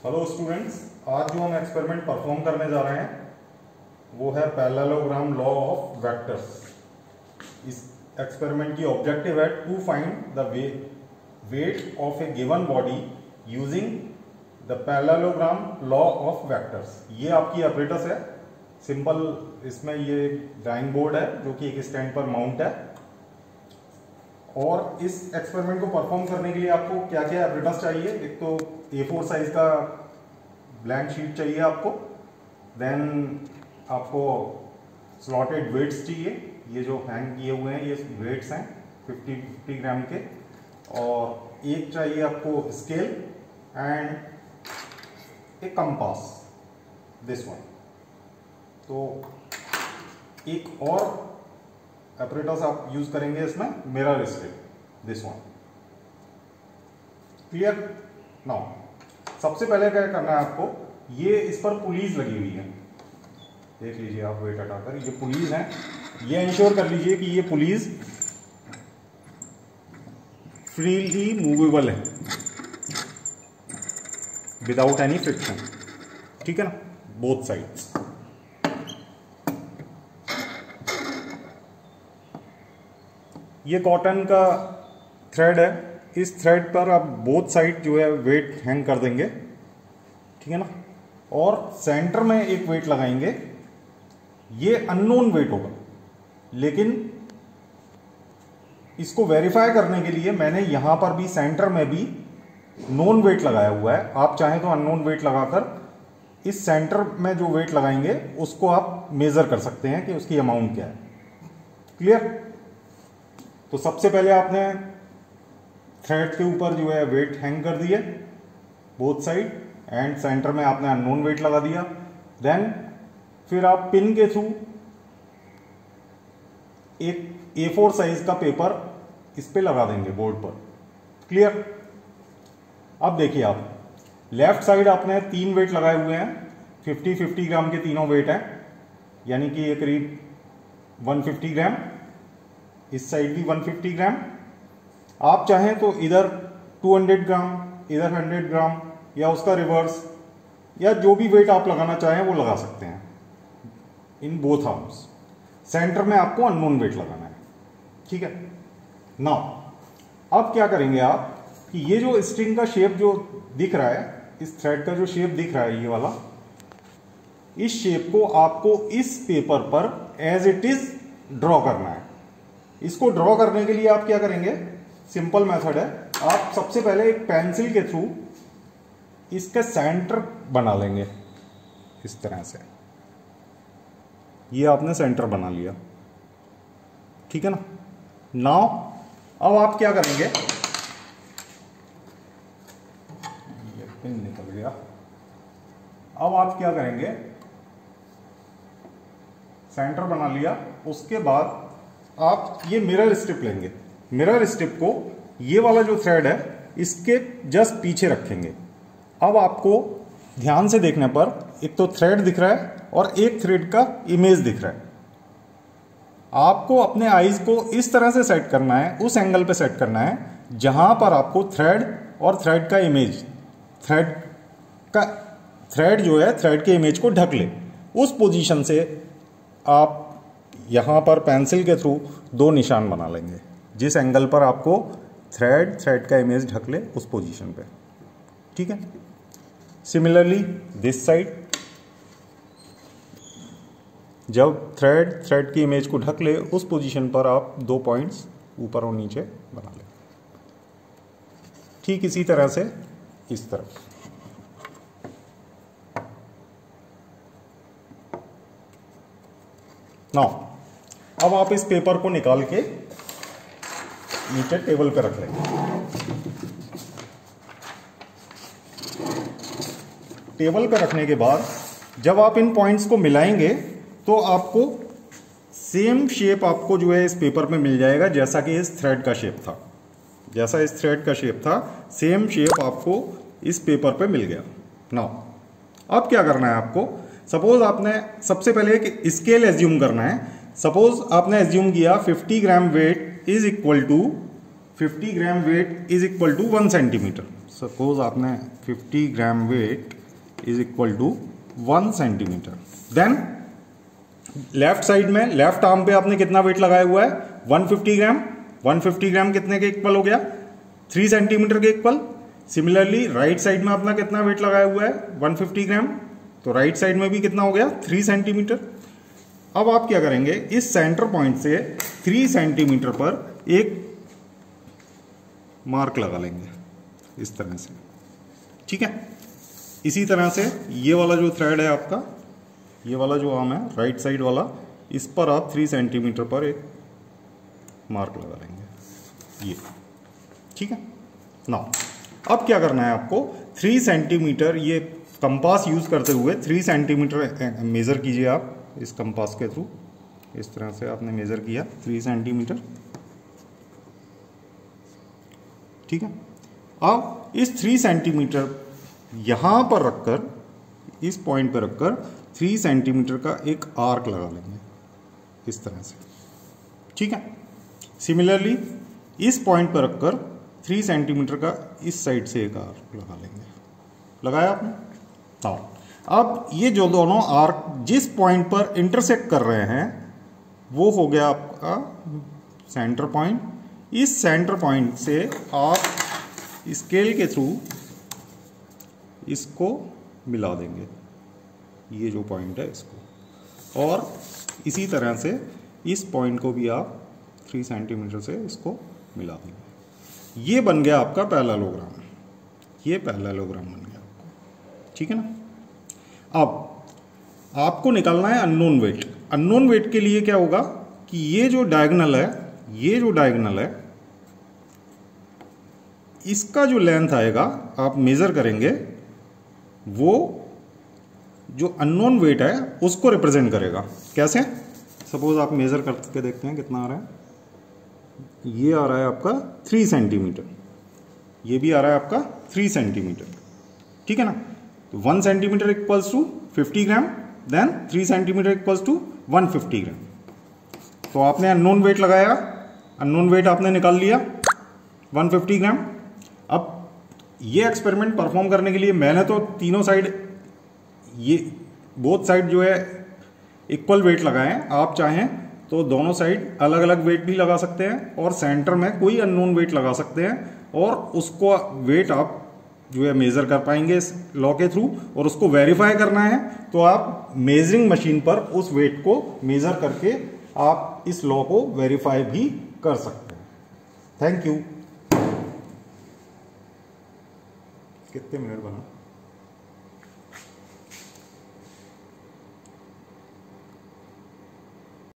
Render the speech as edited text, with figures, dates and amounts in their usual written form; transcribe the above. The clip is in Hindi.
हेलो स्टूडेंट्स, आज जो हम एक्सपेरिमेंट परफॉर्म करने जा रहे हैं वो है पैरेललोग्राम लॉ ऑफ वेक्टर्स। इस एक्सपेरिमेंट की ऑब्जेक्टिव है to find the weight of a given body using the parallelogram law of vectors. ये आपकी एपरेटस है सिंपल। इसमें ये ड्राइंग बोर्ड है जो कि एक स्टैंड पर माउंट है। और इस एक्सपेरिमेंट को परफॉर्म करने के लिए आपको क्या क्या एपरेटस चाहिए? एक तो A4 साइज का ब्लैंक शीट चाहिए आपको, देन आपको स्लॉटेड वेट्स चाहिए। ये जो हैंग किए हुए हैं ये वेट्स हैं 50 ग्राम के। और एक चाहिए आपको scale and A compass, this one. तो एक और एपरेटस आप यूज करेंगे इसमें, mirror strip, this one. Clear? Now सबसे पहले क्या करना है आपको, ये इस पर पुलीज लगी हुई है, देख लीजिए आप वेट हटाकर, ये पुलीज है। ये इंश्योर कर लीजिए कि ये पुलीज फ्रीली मूवेबल है विदाउट एनी फ्रिक्शन, ठीक है ना, बोथ साइड्स। ये कॉटन का थ्रेड है, इस थ्रेड पर आप बोथ साइड जो है वेट हैंग कर देंगे, ठीक है ना। और सेंटर में एक वेट लगाएंगे। ये अननोन वेट होगा, लेकिन इसको वेरीफाई करने के लिए मैंने यहां पर भी सेंटर में भी नोन वेट लगाया हुआ है। आप चाहें तो अननोन वेट लगाकर इस सेंटर में जो वेट लगाएंगे उसको आप मेजर कर सकते हैं कि उसकी अमाउंट क्या है। क्लियर? तो सबसे पहले आपने थ्रेड के ऊपर जो है वेट हैंग कर दिए बोथ साइड, एंड सेंटर में आपने अननोन वेट लगा दिया। देन फिर आप पिन के थ्रू एक A4 साइज का पेपर इस पे लगा देंगे बोर्ड पर। क्लियर? अब देखिए, आप लेफ्ट साइड आपने 3 वेट लगाए हुए हैं, 50 ग्राम के तीनों वेट हैं, यानी कि ये करीब 150 ग्राम। इस साइड भी 150 ग्राम। आप चाहें तो इधर 200 ग्राम, इधर 100 ग्राम, या उसका रिवर्स, या जो भी वेट आप लगाना चाहें वो लगा सकते हैं इन बोथ आर्म्स। सेंटर में आपको अननोन वेट लगाना है, ठीक है। नाउ अब क्या करेंगे आप कि ये जो स्ट्रिंग का शेप जो दिख रहा है, इस थ्रेड का जो शेप दिख रहा है ये वाला, इस शेप को आपको इस पेपर पर एज इट इज ड्रॉ करना है। इसको ड्रॉ करने के लिए आप क्या करेंगे, सिंपल मेथड है। आप सबसे पहले एक पेंसिल के थ्रू इसका सेंटर बना लेंगे इस तरह से। ये आपने सेंटर बना लिया, ठीक है ना। नाउ अब आप क्या करेंगे, ये पिन निकल गया। अब आप क्या करेंगे, सेंटर बना लिया, उसके बाद आप ये मिरर स्ट्रिप लेंगे। मिरर स्ट्रिप को ये वाला जो थ्रेड है इसके जस्ट पीछे रखेंगे। अब आपको ध्यान से देखने पर एक तो थ्रेड दिख रहा है और एक थ्रेड का इमेज दिख रहा है। आपको अपने आईज को इस तरह से सेट करना है, उस एंगल पे सेट करना है जहां पर आपको थ्रेड और थ्रेड का इमेज, थ्रेड जो है थ्रेड के इमेज को ढक ले। उस पोजीशन से आप यहां पर पेंसिल के थ्रू 2 निशान बना लेंगे, जिस एंगल पर आपको थ्रेड का इमेज ढक ले उस पोजीशन पे, ठीक है। सिमिलरली दिस साइड, जब थ्रेड की इमेज को ढक ले उस पोजीशन पर आप 2 पॉइंट्स ऊपर और नीचे बना लें। ठीक इसी तरह से इस तरफ। नाउ अब आप इस पेपर को निकाल के नीचे टेबल पे रख लेंगे। टेबल पे रखने के बाद जब आप इन पॉइंट्स को मिलाएंगे तो आपको सेम शेप आपको जो है इस पेपर पे मिल जाएगा जैसा कि इस थ्रेड का शेप था। जैसा इस थ्रेड का शेप था सेम शेप आपको इस पेपर पे मिल गया। नाउ अब क्या करना है आपको, सपोज आपने सबसे पहले एक स्केल एज्यूम करना है। सपोज आपने एज्यूम किया 50 gram weight is equal to 1 centimetre. Suppose आपने 50 gram weight is equal to 1 centimetre, then left side में लेफ्ट आर्म पे आपने कितना वेट लगाया हुआ है 150 ग्राम। 150 ग्राम कितने के इक्वल हो गया 3 सेंटीमीटर के इक्वल। सिमिलरली राइट साइड में अपना कितना वेट लगाया हुआ है 150 ग्राम, तो राइट साइड में भी कितना हो गया 3 सेंटीमीटर। अब आप क्या करेंगे, इस सेंटर पॉइंट से 3 सेंटीमीटर पर एक मार्क लगा लेंगे इस तरह से, ठीक है। इसी तरह से ये वाला जो थ्रेड है आपका, ये वाला जो आर्म है राइट साइड वाला, इस पर आप 3 सेंटीमीटर पर एक मार्क लगा लेंगे, ये, ठीक है ना। अब क्या करना है आपको, 3 सेंटीमीटर ये कंपास यूज करते हुए 3 सेंटीमीटर मेजर कीजिए आप इस कंपास के थ्रू। इस तरह से आपने मेजर किया 3 सेंटीमीटर, ठीक है। अब इस 3 सेंटीमीटर यहां पर रखकर, इस पॉइंट पर रखकर 3 सेंटीमीटर का एक आर्क लगा लेंगे इस तरह से, ठीक है। सिमिलरली इस पॉइंट पर रखकर 3 सेंटीमीटर का इस साइड से एक आर्क लगा लेंगे। लगाया आपने? हाँ। अब ये जो दोनों आर्क जिस पॉइंट पर इंटरसेक्ट कर रहे हैं वो हो गया आपका सेंटर पॉइंट। इस सेंटर पॉइंट से आप स्केल के थ्रू इसको मिला देंगे, ये जो पॉइंट है इसको, और इसी तरह से इस पॉइंट को भी आप 3 सेंटीमीटर से इसको मिला देंगे। ये बन गया आपका पैरेललोग्राम, ये पैरेललोग्राम बन गया आपका, ठीक है ना। अब आपको निकालना है अननोन वेट। अननोन वेट के लिए क्या होगा कि ये जो डायगोनल है, ये जो डायगोनल है, इसका जो लेंथ आएगा आप मेजर करेंगे, वो जो अननोन वेट है उसको रिप्रेजेंट करेगा। कैसे? सपोज आप मेजर करके देखते हैं कितना आ रहा है। ये आ रहा है आपका 3 सेंटीमीटर, ये भी आ रहा है आपका 3 सेंटीमीटर, ठीक है ना। तो 1 centimetre equals to 50 gram, then 3 centimetre equals to 150 gram. तो आपने अननोन वेट लगाया, अननोन वेट आपने निकाल लिया 150 ग्राम। अब ये एक्सपेरिमेंट परफॉर्म करने के लिए मैंने तो तीनों साइड, ये बोथ साइड जो है इक्वल वेट लगाए हैं। आप चाहें तो दोनों साइड अलग अलग वेट भी लगा सकते हैं और सेंटर में कोई अननोन वेट लगा सकते हैं, और उसको वेट आप जो है मेजर कर पाएंगे इस लॉ के थ्रू। और उसको वेरीफाई करना है तो आप मेजरिंग मशीन पर उस वेट को मेजर करके आप इस लॉ को वेरीफाई भी कर सकते हैं। Thank you. कितने मिनट बना?